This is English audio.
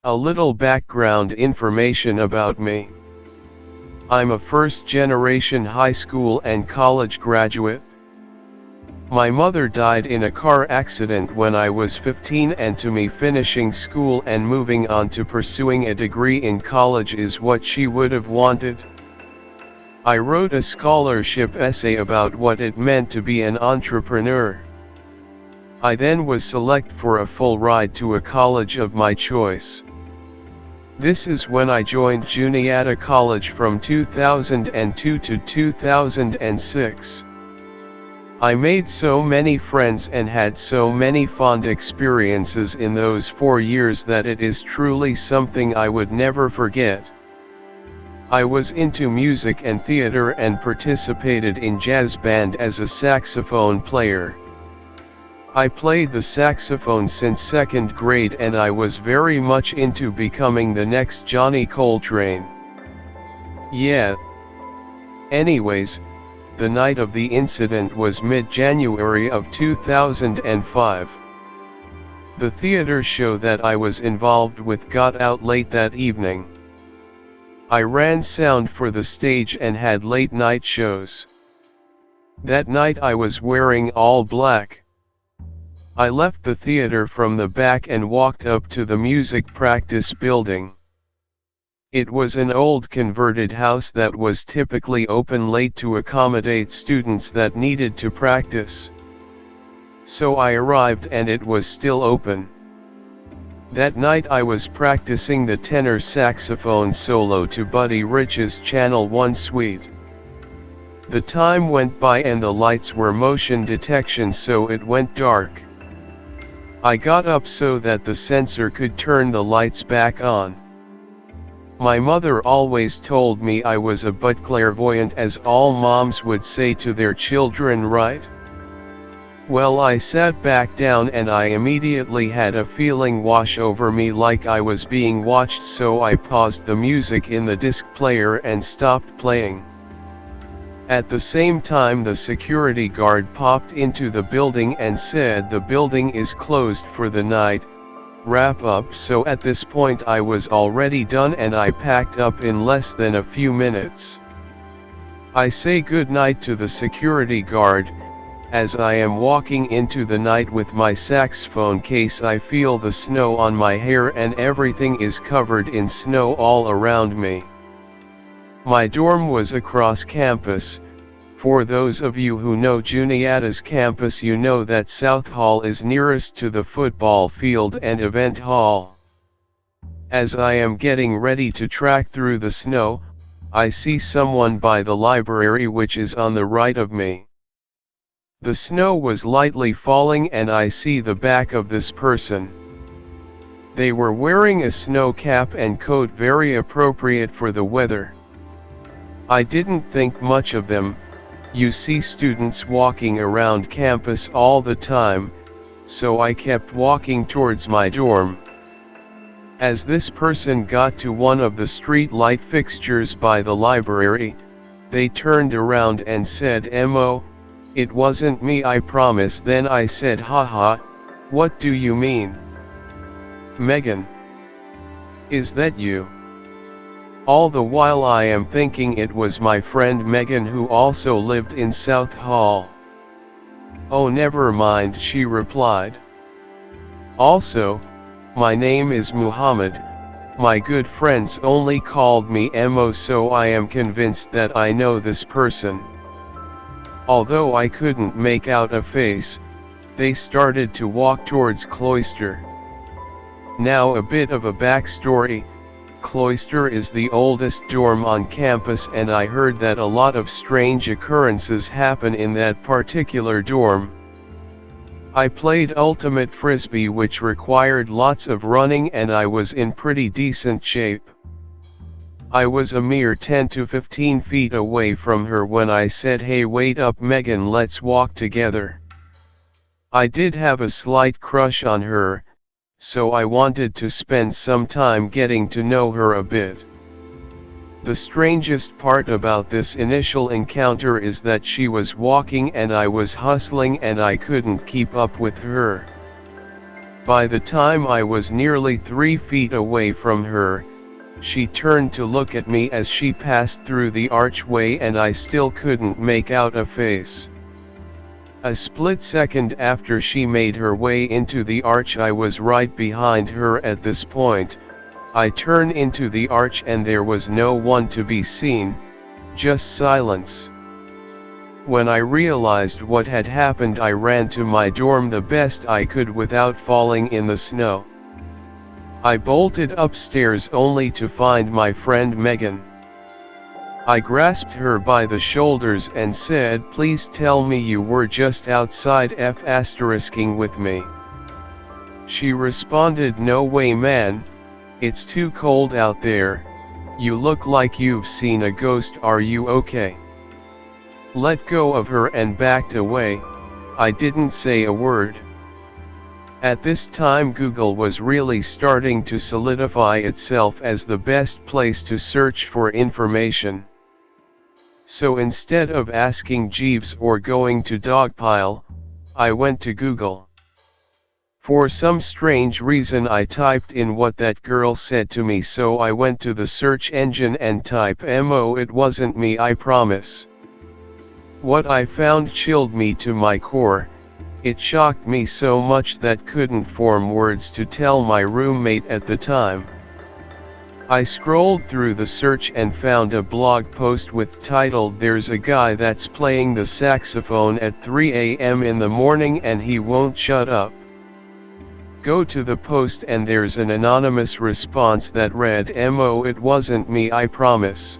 A little background information about me. I'm a first-generation high school and college graduate. My mother died in a car accident when I was 15, and to me finishing school and moving on to pursuing a degree in college is what she would have wanted. I wrote a scholarship essay about what it meant to be an entrepreneur. I then was selected for a full ride to a college of my choice. This is when I joined Juniata College from 2002 to 2006. I made so many friends and had so many fond experiences in those 4 years that it is truly something I would never forget. I was into music and theater and participated in jazz band as a saxophone player. I played the saxophone since 2nd grade, and I was very much into becoming the next Johnny Coltrane. Yeah. Anyways, the night of the incident was mid-January of 2005. The theater show that I was involved with got out late that evening. I ran sound for the stage and had late night shows. That night I was wearing all black. I left the theater from the back and walked up to the music practice building. It was an old converted house that was typically open late to accommodate students that needed to practice. So I arrived and it was still open. That night I was practicing the tenor saxophone solo to Buddy Rich's Channel 1 suite. The time went by and the lights were motion detection, so it went dark. I got up so that the sensor could turn the lights back on. My mother always told me I was a bit clairvoyant, as all moms would say to their children, right? Well, I sat back down and I immediately had a feeling wash over me like I was being watched, so I paused the music in the disc player and stopped playing. At the same time, the security guard popped into the building and said the building is closed for the night, wrap up. So at this point I was already done and I packed up in less than a few minutes. I say good night to the security guard. As I am walking into the night with my saxophone case, I feel the snow on my hair and everything is covered in snow all around me. My dorm was across campus. For those of you who know Juniata's campus, you know that South Hall is nearest to the football field and event hall. As I am getting ready to track through the snow, I see someone by the library, which is on the right of me. The snow was lightly falling and I see the back of this person. They were wearing a snow cap and coat, very appropriate for the weather. I didn't think much of them. You see students walking around campus all the time, so I kept walking towards my dorm. As this person got to one of the street light fixtures by the library, they turned around and said, "Mo, it wasn't me, I promise." Then I said, "Haha, what do you mean? Megan, is that you?" All the while I am thinking it was my friend Megan, who also lived in South Hall. "Oh, never mind," she replied. "Also, my name is Muhammad. My good friends only called me Mo, so I am convinced that I know this person." Although I couldn't make out a face, they started to walk towards Cloister. Now a bit of a backstory. Cloister is the oldest dorm on campus, and I heard that a lot of strange occurrences happen in that particular dorm. I played ultimate frisbee, which required lots of running, and I was in pretty decent shape. I was a mere 10 to 15 feet away from her when I said, "Hey, wait up Megan, let's walk together." I did have a slight crush on her, so I wanted to spend some time getting to know her a bit. The strangest part about this initial encounter is that she was walking and I was hustling and I couldn't keep up with her. By the time I was nearly 3 feet away from her, she turned to look at me as she passed through the archway, and I still couldn't make out a face. A split second after she made her way into the arch, I was right behind her. At this point, I turned into the arch and there was no one to be seen, just silence. When I realized what had happened, I ran to my dorm the best I could without falling in the snow. I bolted upstairs only to find my friend Megan. I grasped her by the shoulders and said, "Please tell me you were just outside f***ing with me." She responded, "No way man, it's too cold out there, you look like you've seen a ghost, are you okay?" Let go of her and backed away. I didn't say a word. At this time Google was really starting to solidify itself as the best place to search for information. So instead of asking Jeeves or going to Dogpile, I went to Google. For some strange reason I typed in what that girl said to me, so I went to the search engine and typed "Mo, it wasn't me, I promise." What I found chilled me to my core. It shocked me so much that couldn't form words to tell my roommate at the time. I scrolled through the search and found a blog post with titled "There's a guy that's playing the saxophone at 3 a.m. in the morning and he won't shut up." Go to the post and there's an anonymous response that read, "Mo, it wasn't me, I promise."